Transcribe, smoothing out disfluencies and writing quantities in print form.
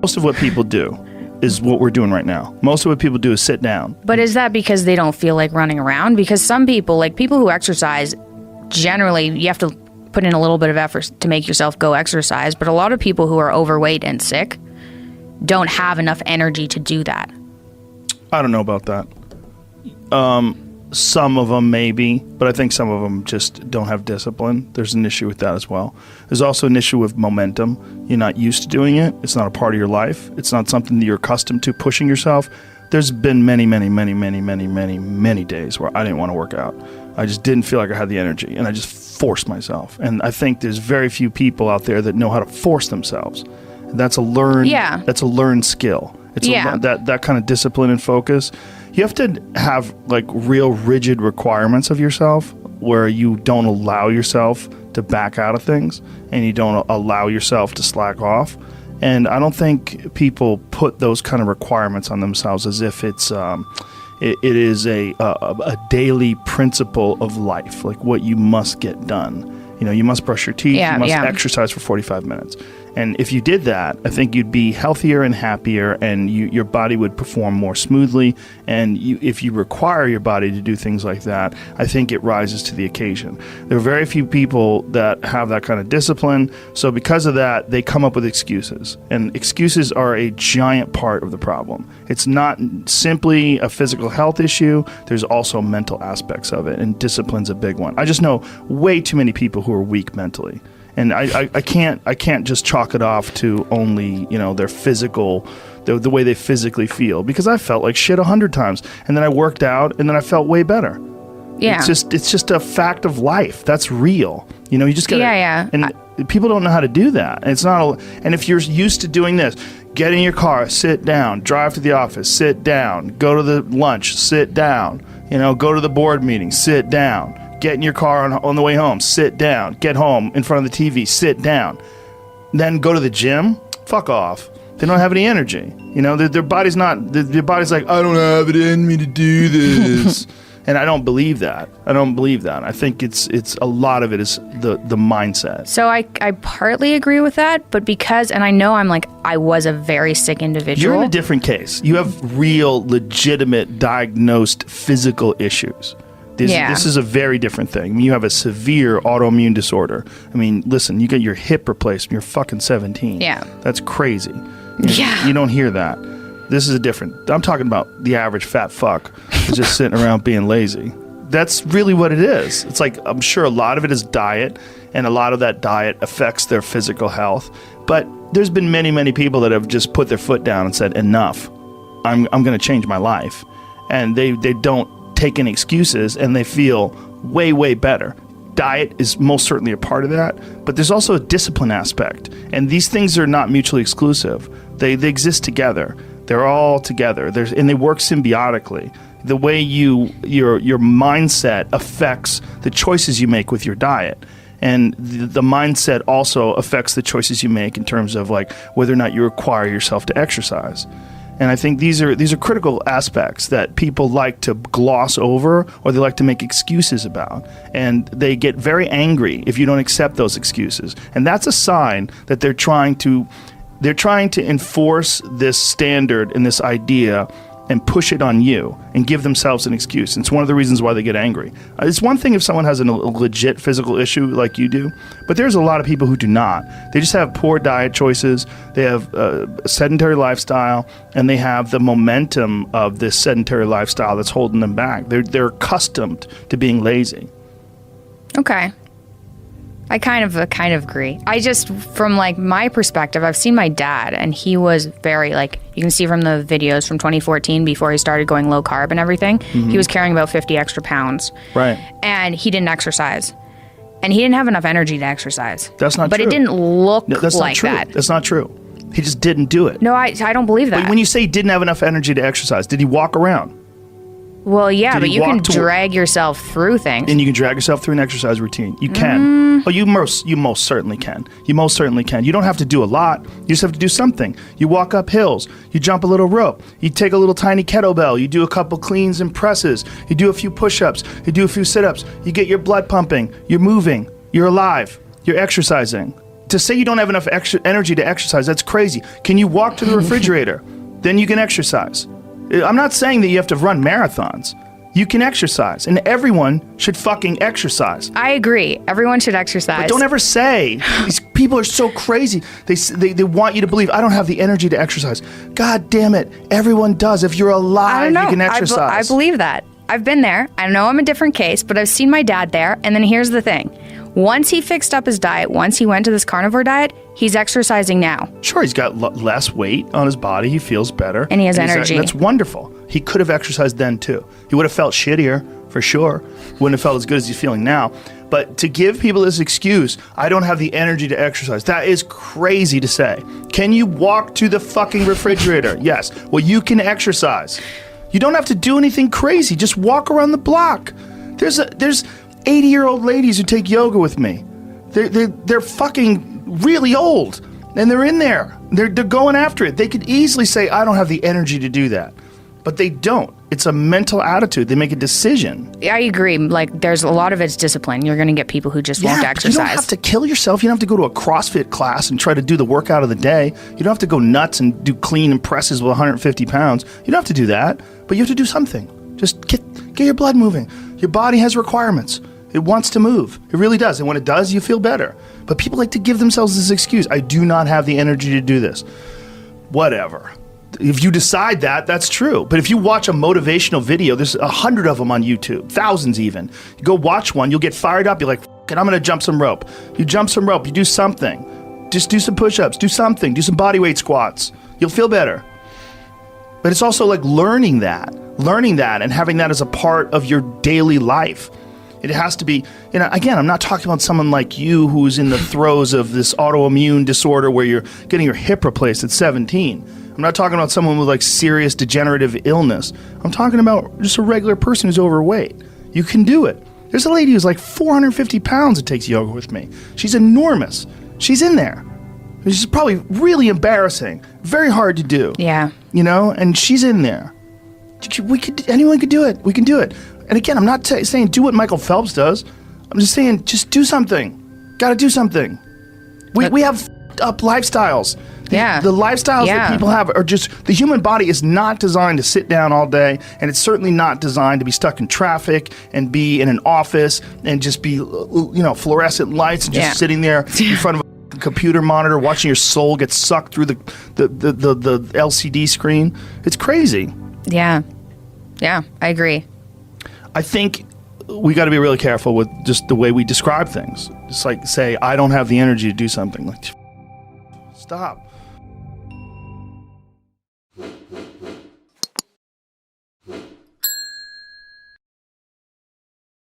Most of what people do is what we're doing right now. Most of what people do is sit down. But is that because they don't feel like running around? Because some people, like people who exercise, generally you have to put in a little bit of effort to make yourself go exercise. But a lot of people who are overweight and sick don't have enough energy to do that. I don't know about that. Some of them maybe, but I think some of them just don't have discipline. There's an issue with that as well. There's also an issue with momentum. You're not used to doing it. It's not a part of your life. It's not something that you're accustomed to, pushing yourself. There's been many days where I didn't want to work out. I just didn't feel like I had the energy, and I just forced myself. And I think there's very few people out there that know how to force themselves. That's a learned skill. It's that kind of discipline and focus. You have to have like real rigid requirements of yourself where you don't allow yourself to back out of things and you don't allow yourself to slack off. And I don't think people put those kind of requirements on themselves as if it's it is a daily principle of life, like what you must get done. You know, you must brush your teeth, you must exercise for 45 minutes. And if you did that, I think you'd be healthier and happier, and your body would perform more smoothly. And if you require your body to do things like that, I think it rises to the occasion. There are very few people that have that kind of discipline. So because of that, they come up with excuses. And excuses are a giant part of the problem. It's not simply a physical health issue. There's also mental aspects of it, and discipline's a big one. I just know way too many people who are weak mentally. And I can't just chalk it off to only, you know, their physical, the way they physically feel, because I felt like shit 100 times, and then I worked out, and then I felt way better. Yeah, it's just a fact of life. That's real. You know, you just gotta. And people don't know how to do that. And it's not. And if you're used to doing this, get in your car, sit down, drive to the office, sit down, go to the lunch, sit down. You know, go to the board meeting, sit down. Get in your car on the way home, sit down. Get home in front of the TV, sit down. Then go to the gym, fuck off. They don't have any energy. You know, their body's not, their body's like, I don't have it in me to do this. And I don't believe that. I think it's a lot of it is the mindset. So I partly agree with that, but because, and I know I was a very sick individual. You're in a different case. You have real, legitimate, diagnosed physical issues. This is a very different thing. I mean, you have a severe autoimmune disorder. I mean, listen, you get your hip replaced when you're fucking 17. Yeah. That's crazy. Yeah. You don't hear that. This is a different. I'm talking about the average fat fuck who's just sitting around being lazy. That's really what it is. It's like, I'm sure a lot of it is diet, and a lot of that diet affects their physical health. But there's been many people that have just put their foot down and said, enough. I'm going to change my life. And they don't take any excuses, and they feel way better. Diet is most certainly a part of that, but there's also a discipline aspect, and these things are not mutually exclusive. They exist together. They're all together. And they work symbiotically. The way your mindset affects the choices you make with your diet, and the mindset also affects the choices you make in terms of like whether or not you require yourself to exercise. And I think these are critical aspects that people like to gloss over, or they like to make excuses about. And they get very angry if you don't accept those excuses. And that's a sign that they're trying to enforce this standard and this idea and push it on you and give themselves an excuse. And it's one of the reasons why they get angry. It's one thing if someone has a legit physical issue like you do, but there's a lot of people who do not. They just have poor diet choices, they have a sedentary lifestyle, and they have the momentum of this sedentary lifestyle that's holding them back. They're accustomed to being lazy. Okay. I kind of agree. I just, from like my perspective, I've seen my dad, and he was very like, you can see from the videos from 2014 before he started going low carb and everything, he was carrying about 50 extra pounds. Right. And he didn't exercise. And he didn't have enough energy to exercise. That's not true. But it didn't look that's like not true. that. That's not true. He just didn't do it. No, I don't believe that. But when you say he didn't have enough energy to exercise, did he walk around? Well, yeah, but you can walk drag yourself through things. And you can drag yourself through an exercise routine. You can. Oh, you most certainly can. You most certainly can. You don't have to do a lot. You just have to do something. You walk up hills. You jump a little rope. You take a little tiny kettlebell. You do a couple cleans and presses. You do a few push-ups. You do a few sit-ups. You get your blood pumping. You're moving. You're alive. You're exercising. to say you don't have enough extra energy to exercise, that's crazy. Can you walk to the refrigerator? Then you can exercise. I'm not saying that you have to run marathons. You can exercise, and everyone should fucking exercise. I agree. Everyone should exercise. But don't ever say, these people are so crazy. They want you to believe, I don't have the energy to exercise. God damn it. Everyone does. If you're alive, you can exercise. I believe that. I've been there. I know I'm a different case, but I've seen my dad there. And then here's the thing. Once he fixed up his diet, once he went to this carnivore diet, he's exercising now. Sure, he's got less weight on his body. He feels better. And he has energy. That's wonderful. He could have exercised then too. He would have felt shittier, for sure. Wouldn't have felt as good as he's feeling now. But to give people this excuse, I don't have the energy to exercise, that is crazy to say. Can you walk to the fucking refrigerator? Yes. Well, you can exercise. You don't have to do anything crazy. Just walk around the block. There's 80-year-old ladies who take yoga with me. They're fucking really old, and they're in there. They're going after it. They could easily say, I don't have the energy to do that. But they don't. It's a mental attitude. They make a decision. I agree. Like, there's a lot of it's discipline. You're going to get people who just won't exercise. You don't have to kill yourself. You don't have to go to a CrossFit class and try to do the workout of the day. You don't have to go nuts and do clean and presses with 150 pounds. You don't have to do that, but you have to do something. Just get your blood moving. Your body has requirements. It wants to move. It really does. And when it does, you feel better. But people like to give themselves this excuse. I do not have the energy to do this. Whatever. If you decide that, that's true. But if you watch a motivational video, there's 100 of them on YouTube, thousands even. You go watch one, you'll get fired up. You're like, I'm going to jump some rope. You jump some rope. You do something. Just do some push-ups. Do something. Do some body weight squats. You'll feel better. But it's also like learning that and having that as a part of your daily life. It has to be, again, I'm not talking about someone like you who's in the throes of this autoimmune disorder where you're getting your hip replaced at 17. I'm not talking about someone with like serious degenerative illness. I'm talking about just a regular person who's overweight. You can do it. There's a lady who's like 450 pounds that takes yoga with me. She's enormous. She's in there. She's probably really embarrassing. Very hard to do. Yeah. And she's in there. Anyone could do it. We can do it. And again, I'm not saying do what Michael Phelps does. I'm just saying just do something. Got to do something. We have up lifestyles. The lifestyles that people have are just, the human body is not designed to sit down all day, and it's certainly not designed to be stuck in traffic and be in an office and just be, fluorescent lights and just sitting there in front of a computer monitor watching your soul get sucked through the LCD screen. It's crazy. Yeah. Yeah, I agree. I think we got to be really careful with just the way we describe things. Just like say, I don't have the energy to do something. Like, stop.